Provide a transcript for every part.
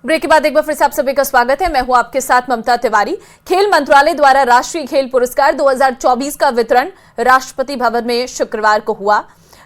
Break के बाद एक बार फिर से आप सभी का स्वागत है। मैं हूं आपके साथ ममता तिवारी। खेल मंत्रालय द्वारा राष्ट्रीय खेल पुरस्कार 2024 का वितरण राष्ट्रपति भवन में शुक्रवार को हुआ।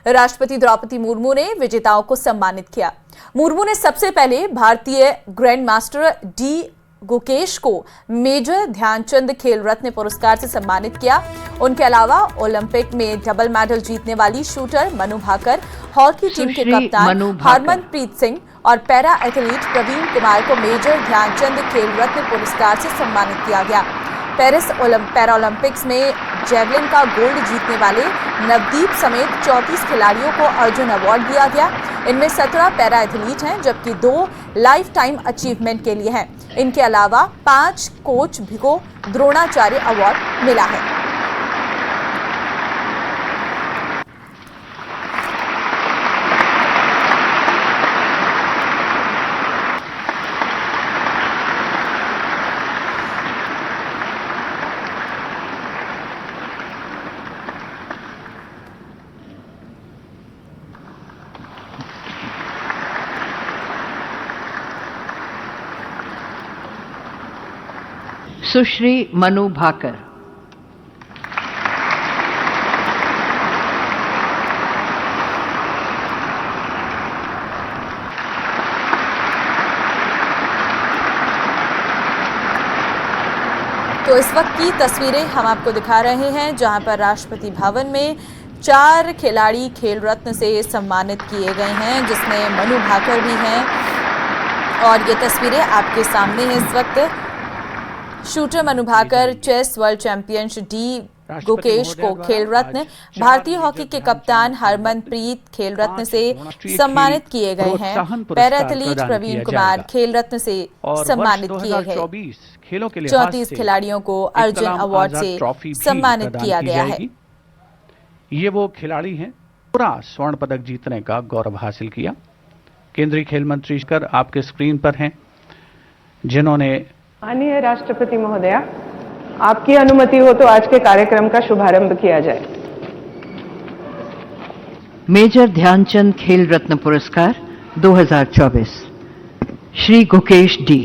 राष्ट्रपति द्रौपदी मुर्मू ने विजेताओं को सम्मानित किया। मुर्मू ने सबसे पहले भारतीय ग्रैंड मास्टर डी गुकेश को मेजर ध्यानचंद खेल रत्न पुरस्कार से सम्मानित किया। उनके अलावा ओलंपिक में डबल मेडल जीतने वाली shooter Manu Bhaker, hockey team के कप्तान हरमनप्रीत सिंह और पैरा एथलीट प्रवीण कुमार को मेजर ध्यानचंद खेल रत्न पुरस्कार से सम्मानित किया गया। पेरिस पैरालंपिक्स में जेवलिन का गोल्ड जीतने वाले नवदीप समेत 34 खिलाड़ियों को अर्जुन अवार्ड दिया गया। इनमें 17 पैरा एथलीट हैं, जबकि 2 लाइफ टाइम अचीवमेंट के लिए हैं। इनके अलावा 5 कोच को द्रोणाचार्य अवार्ड मिला है। सुश्री मनु भाकर। तो इस वक्त की तस्वीरें हम आपको दिखा रहे हैं, जहां पर राष्ट्रपति भवन में 4 खिलाड़ी खेल रत्न से सम्मानित किए गए हैं, जिसमें मनु भाकर भी हैं। और ये तस्वीरें आपके सामने हैं इस वक्त। Shooter Manu Bhaker chess world champion D Gukesh को खेल रत्न, भारतीय हॉकी के कप्तान हरमनप्रीत खेल रत्न से सम्मानित किए गए हैं। पैरा एथलीट प्रवीण कुमार खेल रत्न से सम्मानित किए गए। 34 खिलाड़ियों को अर्जुन अवार्ड से सम्मानित किया गया है। ये वो खिलाड़ी हैं पूरा स्वर्ण पदक जीतने का गौरव हासिल किया। केंद्रीय खेल मंत्री कर आपके स्क्रीन पर हैं, जिन्होंने माननीय राष्ट्रपति महोदया, आपकी अनुमति हो तो आज के कार्यक्रम का शुभारंभ किया जाए। मेजर ध्यानचंद खेल रत्न पुरस्कार 2024 श्री गुकेश डी।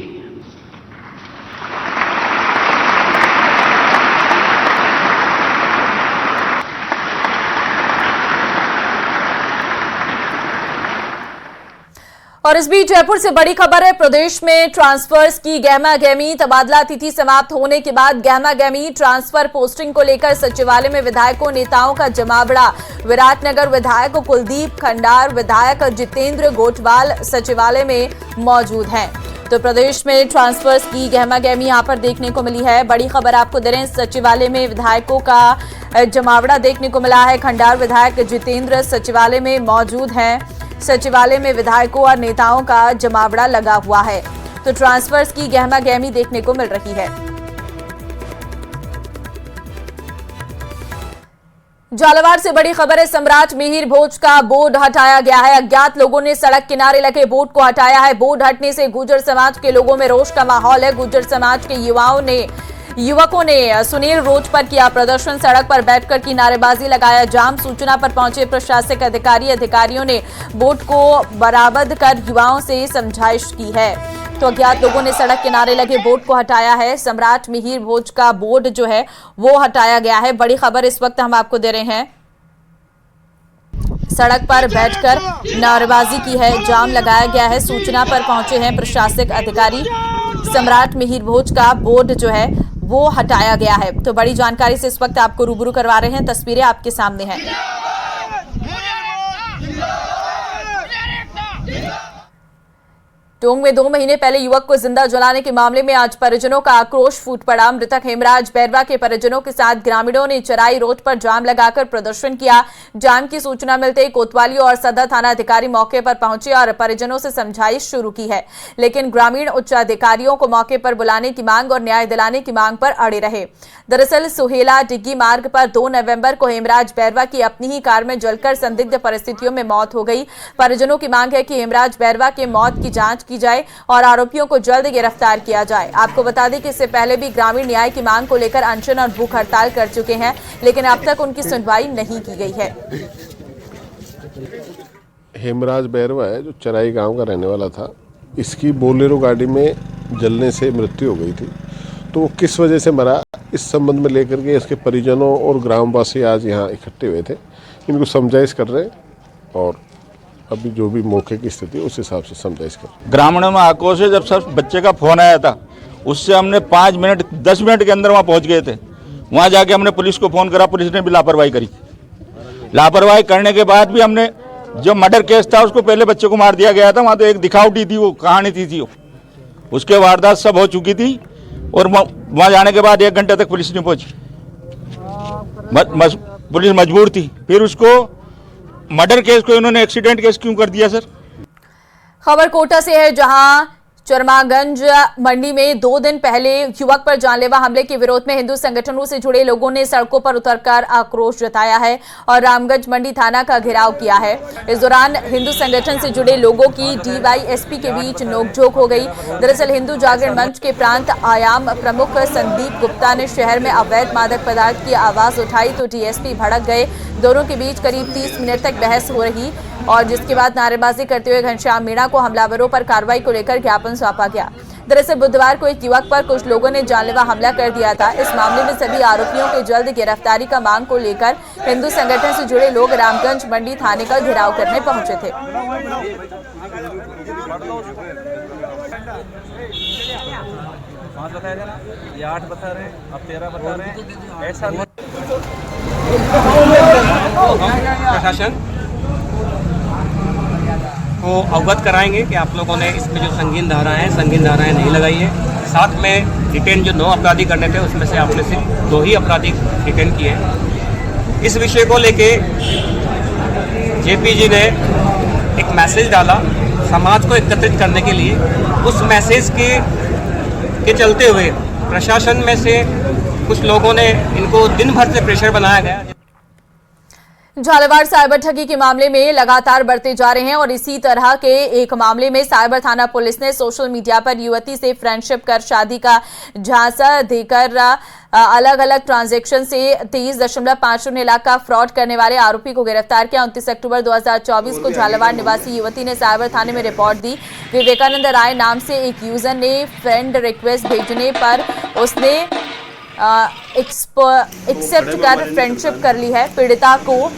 और इस बीच जयपुर से बड़ी खबर है। प्रदेश में ट्रांसफर्स की गहमा गहमी। तबादला तिथि समाप्त होने के बाद गहमा गहमी ट्रांसफर पोस्टिंग को लेकर सचिवालय में विधायकों नेताओं का जमावड़ा। विराटनगर विधायक कुलदीप खंडार, विधायक जितेंद्र गोटवाल सचिवालय में मौजूद हैं। तो प्रदेश में ट्रांसफर्स की गहमा गहमी यहाँ पर देखने को मिली है। बड़ी खबर आपको दे रहे हैं, सचिवालय में विधायकों का जमावड़ा देखने को मिला है। खंडार विधायक जितेंद्र सचिवालय में मौजूद हैं। सचिवालय में विधायकों और नेताओं का जमावड़ा लगा हुआ है। तो ट्रांसफर्स की गहमा गहमी देखने को मिल रही है। झालावाड़ से बड़ी खबर है। सम्राट मिहिर भोज का बोर्ड हटाया गया है। अज्ञात लोगों ने सड़क किनारे लगे बोर्ड को हटाया है। बोर्ड हटने से गुर्जर समाज के लोगों में रोष का माहौल है। गुर्जर समाज के युवकों ने सुनील रोड पर किया प्रदर्शन। सड़क पर बैठकर की नारेबाजी, लगाया जाम। सूचना पर पहुंचे प्रशासनिक अधिकारियों ने बोर्ड को बरामद कर युवाओं से समझाइश की है। तो अज्ञात लोगों ने सड़क किनारे लगे बोर्ड को हटाया है। सम्राट मिहिर भोज का बोर्ड जो है वो हटाया गया है। बड़ी खबर इस वक्त हम आपको दे रहे हैं। सड़क पर बैठकर नारेबाजी की है, जाम लगाया गया है। सूचना पर पहुंचे हैं प्रशासनिक अधिकारी। सम्राट मिहिर भोज का बोर्ड जो है वो हटाया गया है। तो बड़ी जानकारी से इस वक्त आपको रूबरू करवा रहे हैं। तस्वीरें आपके सामने हैं। टोंक में 2 महीने पहले युवक को जिंदा जलाने के मामले में आज परिजनों का आक्रोश फूट पड़ा। मृतक हेमराज बैरवा के परिजनों के साथ ग्रामीणों ने चराई रोड पर जाम लगाकर प्रदर्शन किया। जाम की सूचना मिलते ही कोतवाली और सदर थाना अधिकारी मौके पर पहुंचे और परिजनों से समझाइश शुरू की है, लेकिन ग्रामीण उच्च अधिकारियों को मौके पर बुलाने की मांग और न्याय दिलाने की मांग पर अड़े रहे। दरअसल सुहेला डिग्गी मार्ग पर 2 नवंबर को हेमराज बैरवा की अपनी ही कार में जलकर संदिग्ध परिस्थितियों में मौत हो गई। परिजनों की मांग है कि हेमराज बैरवा के मौत की जांच की जाए और आरोपियों को जल्द गिरफ्तार किया जाए। आपको बता दें कि इससे पहले भी ग्रामीण न्याय की मांग को लेकर अनशन और भूख हड़ताल कर चुके हैं, लेकिन अब तक उनकी सुनवाई नहीं की गई है। हेमराज बैरवा है जो चराई गांव का रहने वाला था, इसकी बोलेरो गाड़ी में जलने से मृत्यु हो गई थी। तो वो किस वजह से मरा, इस संबंध में लेकर के इसके परिजनों और ग्रामवासी आज यहाँ इकट्ठे हुए थे। इनको समझाइश कर रहे हैं और अभी जो भी मौके की स्थिति उस हिसाब से समझाइश कर रहे हैं। ग्रामीणों में आक्रोश है। जब सब बच्चे का फोन आया था उससे हमने 5 मिनट 10 मिनट के अंदर वहाँ पहुँच गए थे। वहाँ जाके हमने पुलिस को फ़ोन करा, पुलिस ने भी लापरवाही करी। लापरवाही करने के बाद भी हमने जो मर्डर केस था उसको पहले बच्चे को मार दिया गया था। वहाँ तो एक दिखावटी थी, वो कहानी थी वो, उसके वारदात सब हो चुकी थी और वहाँ जाने के बाद 1 घंटे तक पुलिस नहीं पहुँची। पुलिस मजबूर थी। फिर उसको मर्डर केस को इन्होंने एक्सीडेंट केस क्यों कर दिया सर? खबर कोटा से है, जहां चरमागंज मंडी में 2 दिन पहले युवक पर जानलेवा हमले के विरोध में हिंदू संगठनों से जुड़े लोगों ने सड़कों पर उतरकर आक्रोश जताया है और रामगंज मंडी थाना का घेराव किया है। इस दौरान हिंदू संगठन से जुड़े लोगों की डीवाईएसपी के बीच नोकझोंक हो गई। दरअसल हिंदू जागरण मंच के प्रांत आयाम प्रमुख संदीप गुप्ता ने शहर में अवैध मादक पदार्थ की आवाज उठाई तो डीएसपी भड़क गए। दोनों के बीच करीब 30 मिनट तक बहस हो रही और जिसके बाद नारेबाजी करते हुए घनश्याम मीणा को हमलावरों पर कार्रवाई को लेकर ज्ञापन सौंपा गया। दरअसल बुधवार को एक युवक पर कुछ लोगों ने जानलेवा हमला कर दिया था। इस मामले में सभी आरोपियों की जल्द गिरफ्तारी का मांग को लेकर हिंदू संगठन से जुड़े लोग रामगंज मंडी थाने का घेराव करने पहुंचे थे। प्रशासन को अवगत कराएंगे कि आप लोगों ने इसमें जो संगीन धाराएं नहीं लगाई है। साथ में डिटेन जो 9 अपराधी करने थे उसमें से आपने सिर्फ 2 ही अपराधी डिटेन किए हैं। इस विषय को लेके जेपी जी ने एक मैसेज डाला समाज को एकत्रित करने के लिए। उस मैसेज के चलते हुए प्रशासन में से कुछ लोगों ने इनको दिन भर से प्रेशर बनाया गया। झालावाड़ साइबर ठगी के मामले में लगातार बढ़ते जा रहे हैं और इसी तरह के एक मामले में साइबर थाना पुलिस ने सोशल मीडिया पर युवती से फ्रेंडशिप कर शादी का झांसा देकर अलग अलग ट्रांजैक्शन से 23.50 लाख का फ्रॉड करने वाले आरोपी को गिरफ्तार किया। 29 अक्टूबर 2024 को झालावाड़ निवासी युवती ने साइबर थाने में रिपोर्ट दी। विवेकानंद राय नाम से एक यूजर ने फ्रेंड रिक्वेस्ट भेजने पर उसने एक्सेप्ट कर फ्रेंडशिप कर ली है। पीड़िता को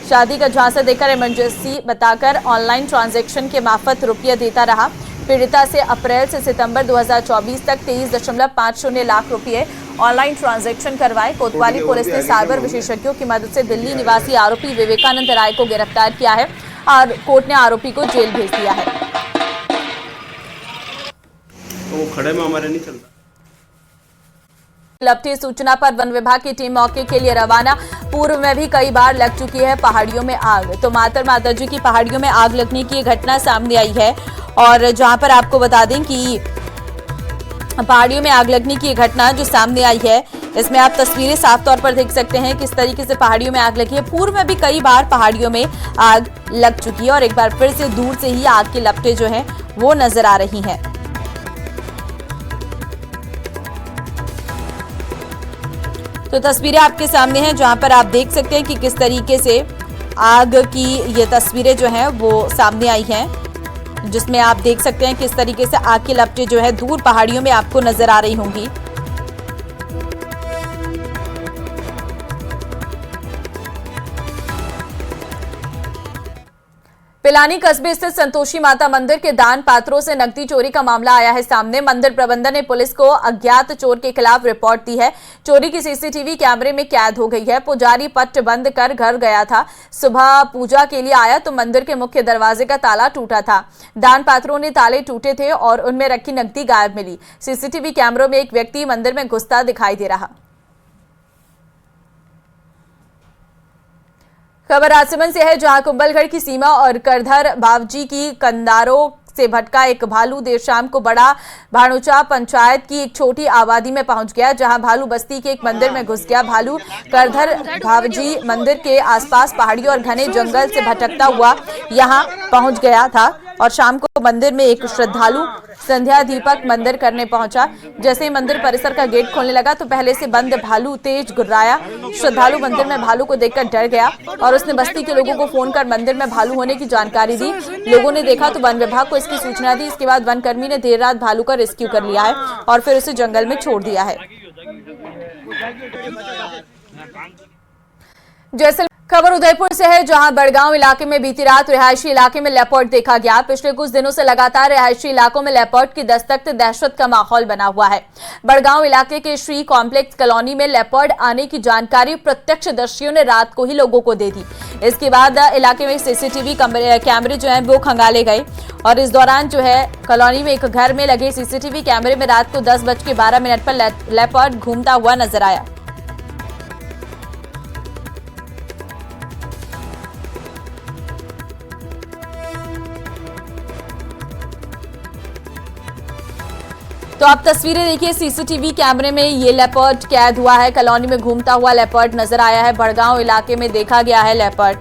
शादी का झांसा देकर इमरजेंसी बताकर ऑनलाइन ट्रांजैक्शन के मार्फत रुपया देता रहा। पीड़िता से अप्रैल से सितंबर 2024 तक 23.50 लाख रुपये ऑनलाइन ट्रांजैक्शन करवाए। कोतवाली पुलिस ने साइबर विशेषज्ञों की मदद से दिल्ली निवासी आरोपी विवेकानंद राय को गिरफ्तार किया है और कोर्ट ने आरोपी को जेल भेज दिया है। तो वो खड़े में हमारे नहीं चलता। लपटी सूचना पर वन विभाग की टीम मौके के लिए रवाना। पूर्व में भी कई बार लग चुकी है पहाड़ियों में आग। तो मातर माताजी की पहाड़ियों में आग लगने की घटना सामने आई है और जहां पर आपको बता दें कि पहाड़ियों में आग लगने की घटना जो सामने आई है इसमें आप तस्वीरें साफ तौर पर देख सकते हैं किस तरीके से पहाड़ियों में आग लगी है। पूर्व में भी कई बार पहाड़ियों में आग लग चुकी है और एक बार फिर से दूर से ही आग की लपटें जो है वो नजर आ रही हैं। तो तस्वीरें आपके सामने हैं जहां पर आप देख सकते हैं कि किस तरीके से आग की ये तस्वीरें जो हैं वो सामने आई हैं, जिसमें आप देख सकते हैं किस तरीके से आग की लपटें जो है दूर पहाड़ियों में आपको नजर आ रही होंगी। पिलानी कस्बे स्थित संतोषी माता मंदिर के दान पात्रों से नकदी चोरी का मामला आया है सामने। मंदिर प्रबंधन ने पुलिस को अज्ञात चोर के खिलाफ रिपोर्ट दी है। चोरी की सीसीटीवी कैमरे में कैद हो गई है। पुजारी पट बंद कर घर गया था। सुबह पूजा के लिए आया तो मंदिर के मुख्य दरवाजे का ताला टूटा था। दान पात्रों ने ताले टूटे थे और उनमें रखी नकदी गायब मिली। सीसीटीवी कैमरों में एक व्यक्ति मंदिर में घुसता दिखाई दे रहा। खबर राजसमंद से है जहां कुंभलगढ़ की सीमा और करधर बावजी की कंदारों से भटका एक भालू देर शाम को बड़ा भानुचा पंचायत की एक छोटी आबादी में पहुंच गया, जहां भालू बस्ती के एक मंदिर में घुस गया। भालू करधर भावजी मंदिर के आसपास पहाड़ियों और घने जंगल से भटकता हुआ यहां पहुंच गया था। और शाम को मंदिर में एक श्रद्धालु संध्या दीपक मंदिर करने पहुंचा। जैसे ही मंदिर परिसर का गेट खोलने लगा तो पहले से बंद भालू तेज गुर्राया। श्रद्धालु मंदिर में भालू को देखकर डर गया और उसने बस्ती के लोगों को फोन कर मंदिर में भालू होने की जानकारी दी। लोगों ने देखा तो वन विभाग को इसकी सूचना दी। इसके बाद वन कर्मी ने देर रात भालू का रेस्क्यू कर लिया है और फिर उसे जंगल में छोड़ दिया है। जैसे खबर उदयपुर से है, जहां बड़गांव इलाके में बीती रात रिहायशी इलाके में लेपर्ड देखा गया। पिछले कुछ दिनों से लगातार रिहायशी इलाकों में लेपर्ड की दस्तक से दहशत का माहौल बना हुआ है। बड़गांव इलाके के श्री कॉम्प्लेक्स कॉलोनी में लेपर्ड आने की जानकारी प्रत्यक्षदर्शियों ने रात को ही लोगों को दे दी। इसके बाद इलाके में सीसीटीवी कैमरे जो है वो खंगाले गए और इस दौरान जो है कॉलोनी में एक घर में लगे सीसीटीवी कैमरे में रात को 10:12 पर लेपर्ड घूमता हुआ नजर आया। तो आप तस्वीरें देखिए, सीसीटीवी कैमरे में ये लेपर्ड कैद हुआ है। कॉलोनी में घूमता हुआ लेपर्ड नजर आया है। बड़गांव इलाके में देखा गया है लेपर्ड,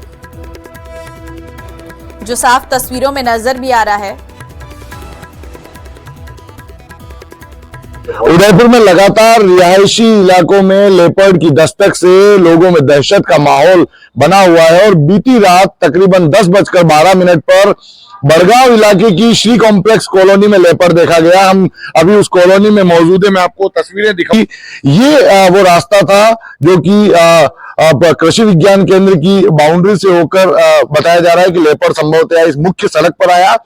जो साफ तस्वीरों में नजर भी आ रहा है। उदयपुर में लगातार रिहायशी इलाकों में लेपर्ड की दस्तक से लोगों में दहशत का माहौल बना हुआ है और बीती रात तकरीबन 10:12 पर बड़गांव इलाके की श्री कॉम्प्लेक्स कॉलोनी में लेपर्ड देखा गया। हम अभी उस कॉलोनी में मौजूद है, मैं आपको तस्वीरें दिखाऊं। ये वो रास्ता था जो कि कृषि विज्ञान केंद्र की बाउंड्री से होकर बताया जा रहा है कि लेपर्ड संभवतः इस मुख्य सड़क पर आया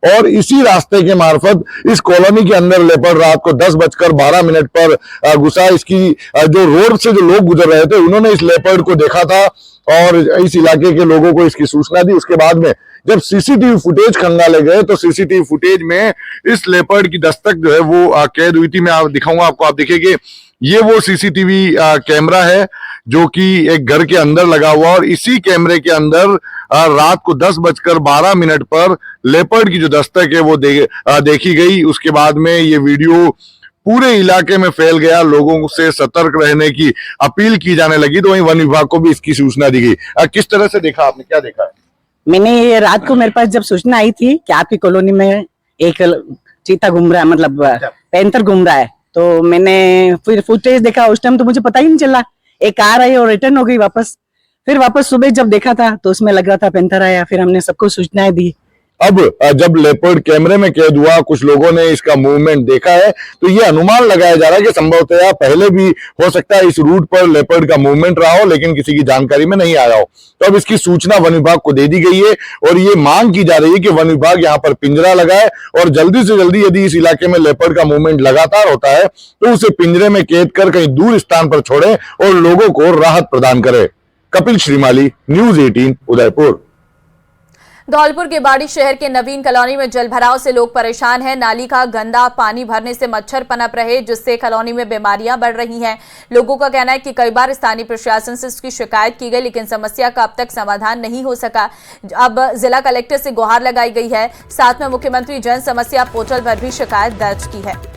और इसी रास्ते के मार्फत इस कॉलोनी के अंदर लेपर्ड रात को 10:12 पर घुसा। इसकी जो रोड से जो लोग गुजर रहे थे उन्होंने इस लेपर्ड को देखा था और इस इलाके के लोगों को इसकी सूचना दी। उसके बाद में जब सीसीटीवी फुटेज खंगाले गए तो सीसीटीवी फुटेज में इस लेपर्ड की दस्तक जो है वो कैद हुई थी। मैं आप दिखाऊंगा आपको, आप देखेंगे ये वो सीसीटीवी कैमरा है जो कि एक घर के अंदर लगा हुआ और इसी कैमरे के अंदर रात को 10:12 पर लेपर्ड की जो दस्तक है वो देखी गई। उसके बाद में ये वीडियो पूरे इलाके में फैल गया, लोगों से सतर्क रहने की अपील की जाने लगी, तो वहीं वन विभाग को भी इसकी सूचना दी गई। किस तरह से देखा आपने, क्या देखा है? मैंने ये रात को मेरे पास जब सूचना आई थी कि आपकी कॉलोनी में एक चीता घूम रहा है, मतलब पैंथर घूम रहा है, तो मैंने फिर फुटेज देखा। उस टाइम तो मुझे पता ही नहीं चला, एक कार आई और रिटर्न हो गई वापस। फिर वापस सुबह जब देखा था तो उसमें लग रहा था पैंथर आया। फिर हमने सबको सूचनाएं दी। अब जब लेपर्ड कैमरे में कैद हुआ, कुछ लोगों ने इसका मूवमेंट देखा है, तो ये अनुमान लगाया जा रहा है कि संभवतः पहले भी हो सकता है इस रूट पर लेपर्ड का मूवमेंट रहा हो लेकिन किसी की जानकारी में नहीं आया हो। तो अब इसकी सूचना वन विभाग को दे दी गई है और ये मांग की जा रही है कि वन विभाग यहाँ पर पिंजरा लगाए और जल्दी से जल्दी यदि इस इलाके में लेपर्ड का मूवमेंट लगातार होता है तो उसे पिंजरे में कैद कर कहीं दूर स्थान पर छोड़े और लोगों को राहत प्रदान करे। कपिल श्रीमाली, न्यूज 18 उदयपुर। धौलपुर के बाड़ी शहर के नवीन कॉलोनी में जलभराव से लोग परेशान हैं। नाली का गंदा पानी भरने से मच्छर पनप रहे, जिससे कॉलोनी में बीमारियां बढ़ रही हैं। लोगों का कहना है कि कई बार स्थानीय प्रशासन से इसकी शिकायत की गई लेकिन समस्या का अब तक समाधान नहीं हो सका। अब जिला कलेक्टर से गुहार लगाई गई है, साथ में मुख्यमंत्री जन समस्या पोर्टल पर भी शिकायत दर्ज की है।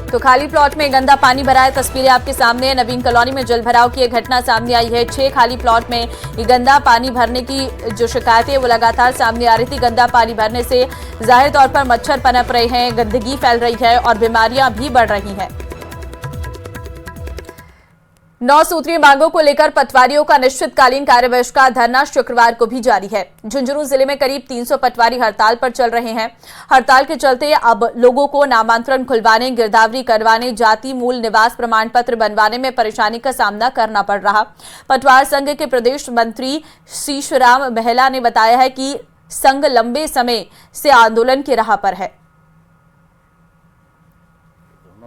तो खाली प्लॉट में गंदा पानी भरा है, तस्वीरें आपके सामने है। नवीन कॉलोनी में जलभराव की एक घटना सामने आई है। 6 खाली प्लॉट में ये गंदा पानी भरने की जो शिकायतें वो लगातार सामने आ रही थी। गंदा पानी भरने से जाहिर तौर पर मच्छर पनप रहे हैं, गंदगी फैल रही है और बीमारियां भी बढ़ रही हैं। 9 सूत्रीय मांगों को लेकर पटवारियों का अनिश्चितकालीन कार्यबहिष्कार धरना शुक्रवार को भी जारी है। झुंझुनू जिले में करीब 300 पटवारी हड़ताल पर चल रहे हैं। हड़ताल के चलते अब लोगों को नामांतरण खुलवाने, गिरदावरी करवाने, जाति मूल निवास प्रमाण पत्र बनवाने में परेशानी का सामना करना पड़ रहा। पटवार संघ के प्रदेश मंत्री शीशराम महला ने बताया है कि संघ लंबे समय से आंदोलन की राह पर है।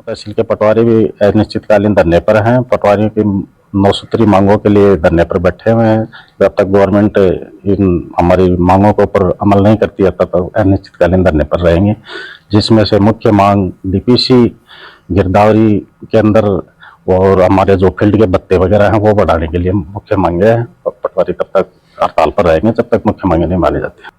तहसील के पटवारी भी अनिश्चितकालीन धरने पर हैं। पटवारियों की 9 सूत्री मांगों के लिए धरने पर बैठे हुए हैं। जब तक गवर्नमेंट इन हमारी मांगों के ऊपर अमल नहीं करती है तब तक अनिश्चितकालीन धरने पर रहेंगे, जिसमें से मुख्य मांग डीपीसी, गिरदावरी के अंदर और हमारे जो फील्ड के भत्ते वगैरह हैं वो बढ़ाने के लिए मुख्य मांगे हैं। पटवारी तब तक हड़ताल पर रहेंगे जब तक मुख्य मांगे नहीं मानी जाती।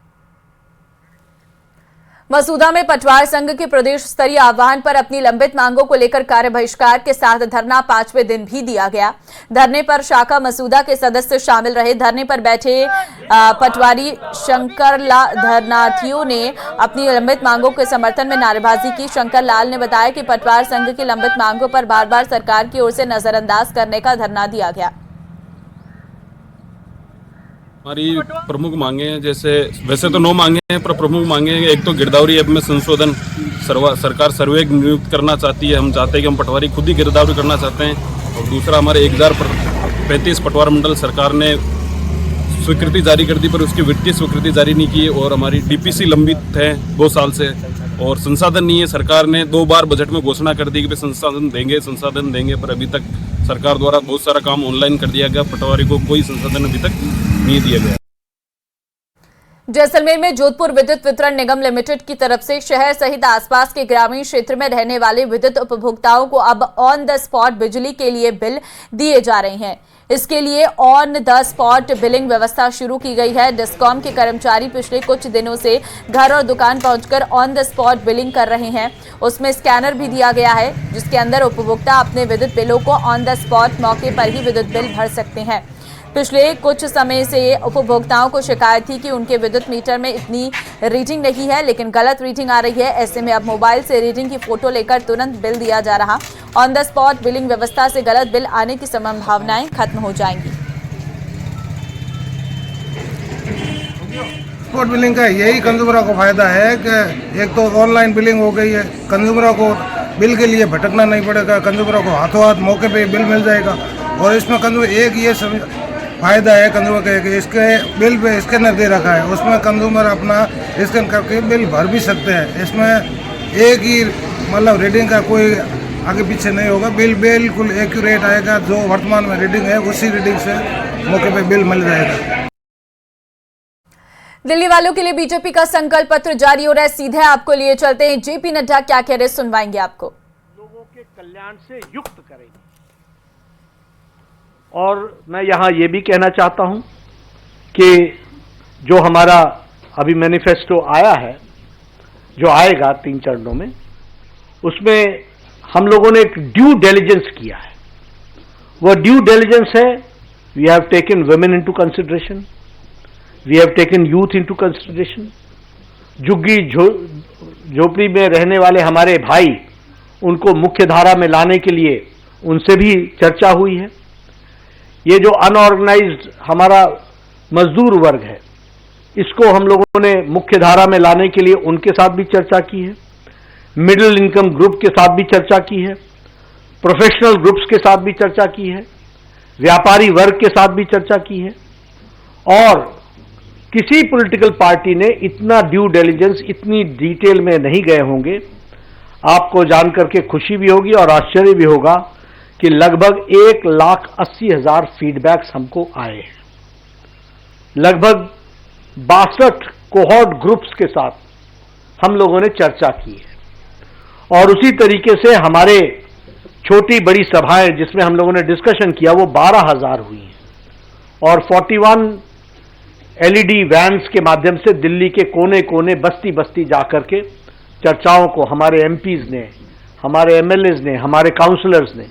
मसूदा में पटवार संघ के प्रदेश स्तरीय आह्वान पर अपनी लंबित मांगों को लेकर कार्य बहिष्कार के साथ धरना 5वें दिन भी दिया गया। धरने पर शाखा मसूदा के सदस्य शामिल रहे। धरने पर बैठे पटवारी शंकरलाल धरनार्थियों ने अपनी लंबित मांगों के समर्थन में नारेबाजी की। शंकरलाल ने बताया कि पटवार संघ की लंबित मांगों पर बार बार सरकार की ओर से नजरअंदाज करने का धरना दिया गया। हमारी प्रमुख मांगे हैं, जैसे वैसे तो 9 मांगे हैं, पर प्रमुख मांगे हैं। एक तो गिरदावरी ऐप में संशोधन, सरकार सर्वे नियुक्त करना चाहती है। हम चाहते हैं कि हम पटवारी खुद ही गिरदावरी करना चाहते हैं। और दूसरा, हमारे 1035 पटवार मंडल सरकार ने स्वीकृति जारी कर दी, पर उसकी वित्तीय स्वीकृति जारी नहीं की। और हमारी डीपीसी लंबित है 2 साल से, और संसाधन नहीं है। सरकार ने 2 बार बजट में घोषणा कर दी कि संसाधन देंगे, पर अभी तक सरकार द्वारा बहुत सारा काम ऑनलाइन कर दिया गया। पटवारी को कोई संसाधन अभी तक नहीं दिया गया। जैसलमेर में जोधपुर विद्युत वितरण निगम लिमिटेड की तरफ से शहर सहित आसपास के ग्रामीण क्षेत्र में रहने वाले विद्युत उपभोक्ताओं को अब ऑन द स्पॉट बिजली के लिए बिल दिए जा रहे हैं। इसके लिए ऑन द स्पॉट बिलिंग व्यवस्था शुरू की गई है। डिस्कॉम के कर्मचारी पिछले कुछ दिनों से घर और दुकान पहुंचकर ऑन द स्पॉट बिलिंग कर रहे हैं। उसमें स्कैनर भी दिया गया है, जिसके अंदर उपभोक्ता अपने विद्युत बिलों को ऑन द स्पॉट मौके पर ही विद्युत बिल भर सकते हैं। पिछले कुछ समय से उपभोक्ताओं को शिकायत थी कि उनके विद्युत मीटर में इतनी रीडिंग नहीं है, लेकिन गलत रीडिंग आ रही है। ऐसे में अब मोबाइल से रीडिंग की फोटो लेकर तुरंत बिल दिया जा रहा। ऑन द स्पॉट बिलिंग व्यवस्था से गलत बिल आने की संभावनाएं खत्म हो जाएंगी। स्पॉट बिलिंग का यही कंज्यूमरों को फायदा है कि एक तो ऑनलाइन बिलिंग हो गई है, कंज्यूमरों को बिल के लिए भटकना नहीं पड़ेगा, कंज्यूमरों को हाथों हाथ मौके पे बिल मिल जाएगा। और इसमें कंज्यूमर एक ये फायदा है कंज्यूमर का कि इसके बिल पे स्कैनर दे रखा है, उसमें कंज्यूमर अपना स्कैन करके बिल भर भी सकते हैं। इसमें एक ही मतलब रीडिंग का कोई आगे पीछे नहीं होगा, बिल बिल्कुल एक्यूरेट आएगा। जो वर्तमान में रीडिंग है उसी रीडिंग से मौके पे बिल मिल जाएगा। दिल्ली वालों के लिए बीजेपी का संकल्प पत्र जारी हो रहा है। सीधे आपको लिए चलते हैं। जेपी नड्डा क्या कह रहे, सुनवाएंगे आपको। लोगों के कल्याण से युक्त करेंगे। और मैं यहां ये भी कहना चाहता हूं कि जो हमारा अभी मैनिफेस्टो आया है, जो आएगा 3 चरणों में, उसमें हम लोगों ने एक ड्यू डिलिजेंस किया है। वह ड्यू डिलिजेंस है, we have taken women into consideration, we have taken youth into consideration. झुग्गी झोपड़ी में रहने वाले हमारे भाई, उनको मुख्य धारा में लाने के लिए उनसे भी चर्चा हुई है। ये जो अनऑर्गेनाइज्ड हमारा मजदूर वर्ग है, इसको हम लोगों ने मुख्य धारा में लाने के लिए उनके साथ भी चर्चा की है। मिडिल इनकम ग्रुप के साथ भी चर्चा की है, प्रोफेशनल ग्रुप्स के साथ भी चर्चा की है, व्यापारी वर्ग के साथ भी चर्चा की है। और किसी पॉलिटिकल पार्टी ने इतना ड्यू डिलिजेंस, इतनी डिटेल में नहीं गए होंगे। आपको जानकर के खुशी भी होगी और आश्चर्य भी होगा कि लगभग 1,80,000 फीडबैक्स हमको आए हैं। लगभग 62 कोहॉर्ट ग्रुप्स के साथ हम लोगों ने चर्चा की है। और उसी तरीके से हमारे छोटी बड़ी सभाएं जिसमें हम लोगों ने डिस्कशन किया, वो 12,000 हुई हैं। और 41 LED वैन्स के माध्यम से दिल्ली के कोने कोने, बस्ती बस्ती जाकर के चर्चाओं को हमारे MPs ने, हमारे MLAs ने, हमारे काउंसलर्स ने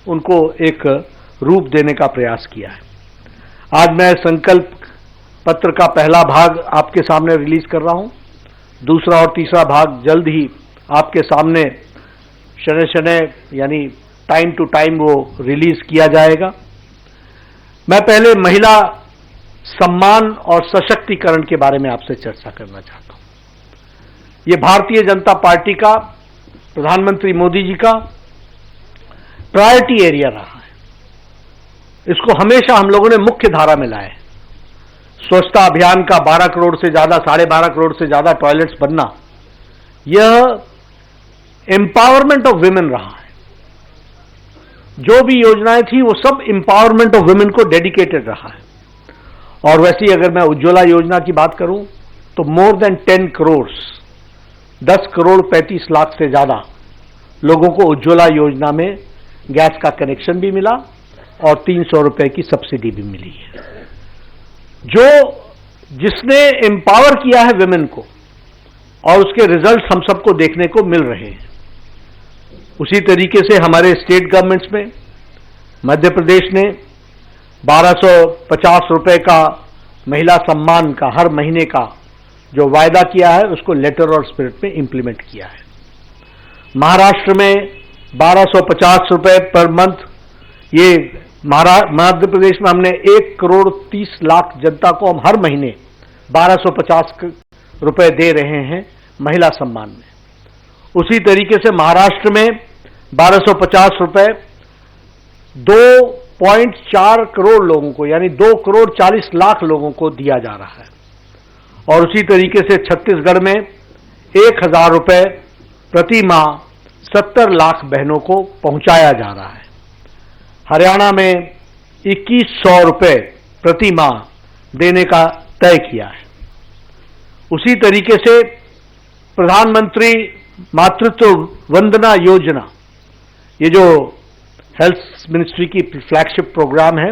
उनको एक रूप देने का प्रयास किया है। आज मैं संकल्प पत्र का पहला भाग आपके सामने रिलीज कर रहा हूं। दूसरा और तीसरा भाग जल्द ही आपके सामने शनय यानी टाइम टू टाइम वो रिलीज किया जाएगा। मैं पहले महिला सम्मान और सशक्तिकरण के बारे में आपसे चर्चा करना चाहता हूं। ये भारतीय जनता पार्टी का, प्रधानमंत्री मोदी जी का प्रायोरिटी एरिया रहा है। इसको हमेशा हम लोगों ने मुख्य धारा में लाया है। स्वच्छता अभियान का 12 करोड़ से ज्यादा, 12.5 करोड़ से ज्यादा टॉयलेट्स बनना, यह एम्पावरमेंट ऑफ वुमेन रहा है। जो भी योजनाएं थी वो सब एम्पावरमेंट ऑफ वुमेन को डेडिकेटेड रहा है। और वैसे ही अगर मैं उज्ज्वला योजना की बात करूं तो मोर देन 10 करोड़, 10 करोड़ 35 लाख से ज्यादा लोगों को उज्ज्वला योजना में गैस का कनेक्शन भी मिला और 300 रुपए की सब्सिडी भी मिली है। जिसने एम्पावर किया है वुमेन को, और उसके रिजल्ट हम सबको देखने को मिल रहे हैं। उसी तरीके से हमारे स्टेट गवर्नमेंट्स में मध्य प्रदेश ने 1250 रुपए का महिला सम्मान का हर महीने का जो वायदा किया है उसको लेटर और स्पिरिट में इंप्लीमेंट किया है। महाराष्ट्र में 1250 रुपए पर मंथ, ये मध्य प्रदेश में हमने 1,30,00,000 जनता को हम हर महीने 1250 रुपए दे रहे हैं महिला सम्मान में। उसी तरीके से महाराष्ट्र में 1250 रुपए 2.4 करोड़ लोगों को, यानी 2,40,00,000 लोगों को दिया जा रहा है। और उसी तरीके से छत्तीसगढ़ में 1,000 रुपए प्रति माह 70 लाख बहनों को पहुंचाया जा रहा है। हरियाणा में 2,100 रुपए प्रति माह देने का तय किया है। उसी तरीके से प्रधानमंत्री मातृत्व वंदना योजना, ये जो हेल्थ मिनिस्ट्री की फ्लैगशिप प्रोग्राम है,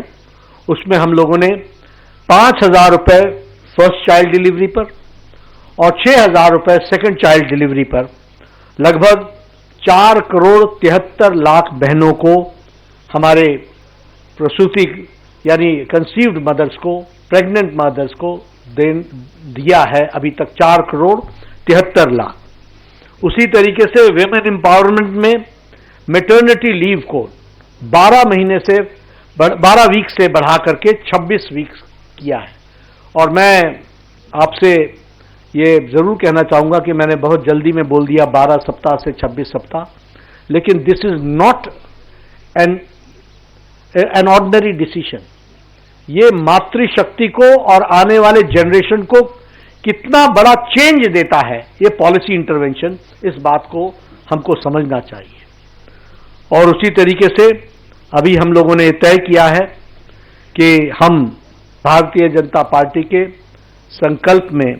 उसमें हम लोगों ने 5,000 रुपए फर्स्ट चाइल्ड डिलीवरी पर और 6,000 रुपए सेकंड चाइल्ड डिलीवरी पर लगभग 4,73,00,000 बहनों को, हमारे प्रसूति यानी कंसीव्ड मदर्स को, प्रेग्नेंट मदर्स को दिया है अभी तक 4,73,00,000। उसी तरीके से विमेन एम्पावरमेंट में मैटरनिटी लीव को 12 वीक से बढ़ा करके 26 वीक किया है। और मैं आपसे ये जरूर कहना चाहूंगा कि मैंने बहुत जल्दी में बोल दिया 12 सप्ताह से 26 सप्ताह, लेकिन this is not an ordinary decision. ये मातृशक्ति को और आने वाले जनरेशन को कितना बड़ा चेंज देता है ये पॉलिसी इंटरवेंशन, इस बात को हमको समझना चाहिए। और उसी तरीके से अभी हम लोगों ने तय किया है कि हम भारतीय जनता पार्टी के संकल्प में